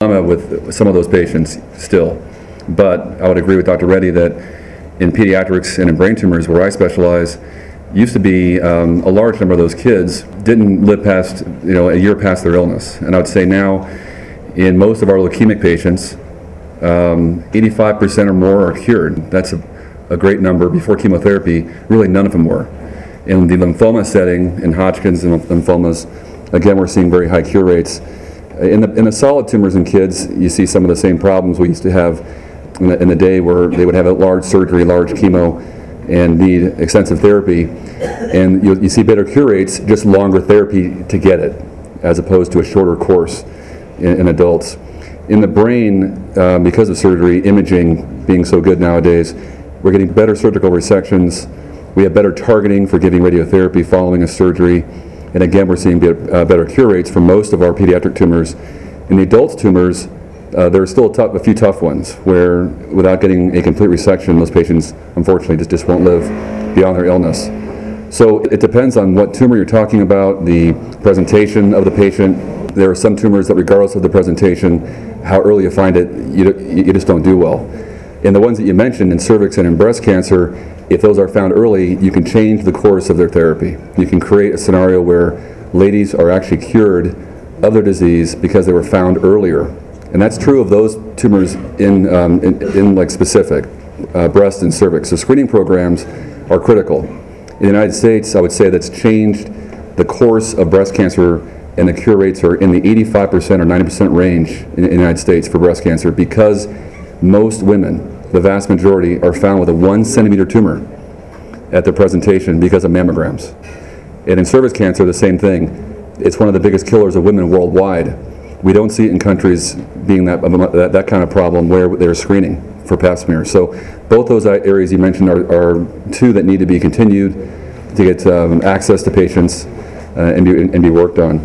with some of those patients still. But I would agree with Dr. Reddy that in pediatrics and in brain tumors, where I specialize, used to be a large number of those kids didn't live past, a year past their illness. And I would say now, in most of our leukemic patients, 85% or more are cured. That's a great number. Before chemotherapy, really none of them were. In the lymphoma setting, in Hodgkin's and lymphomas, again, we're seeing very high cure rates. In the solid tumors in kids, you see some of the same problems we used to have in the day, where they would have a large surgery, large chemo, and need extensive therapy. And you see better cure rates, just longer therapy to get it, as opposed to a shorter course in adults. In the brain, because of surgery, imaging being so good nowadays, we're getting better surgical resections. We have better targeting for giving radiotherapy following a surgery. And again, we're seeing better cure rates for most of our pediatric tumors. In the adult tumors, there are still a few tough ones where, without getting a complete resection, those patients unfortunately just won't live beyond their illness. So it depends on what tumor you're talking about, the presentation of the patient. There are some tumors that, regardless of the presentation, how early you find it, you just don't do well. In the ones that you mentioned, in cervix and in breast cancer, if those are found early, you can change the course of their therapy. You can create a scenario where ladies are actually cured of their disease because they were found earlier. And that's true of those tumors in like specific, breast and cervix. So screening programs are critical. In the United States, I would say that's changed the course of breast cancer, and the cure rates are in the 85% or 90% range in the United States for breast cancer, because most women, the vast majority, are found with a 1 centimeter tumor at their presentation because of mammograms. And in cervix cancer, the same thing. It's one of the biggest killers of women worldwide. We don't see it in countries being that kind of problem where they're screening for pap smears. So both those areas you mentioned are two that need to be continued to get access to patients and be worked on.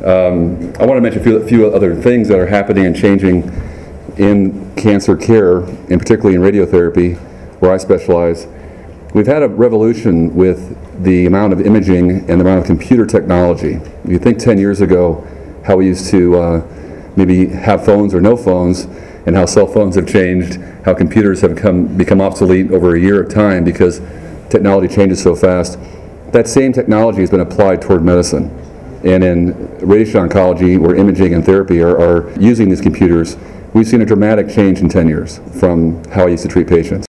I want to mention a few other things that are happening and changing in cancer care, and particularly in radiotherapy, where I specialize. We've had a revolution with the amount of imaging and the amount of computer technology. You think 10 years ago how we used to maybe have phones or no phones, and how cell phones have changed, how computers have become obsolete over a year of time because technology changes so fast. That same technology has been applied toward medicine. And in radiation oncology, where imaging and therapy are using these computers, we've seen a dramatic change in 10 years from how I used to treat patients.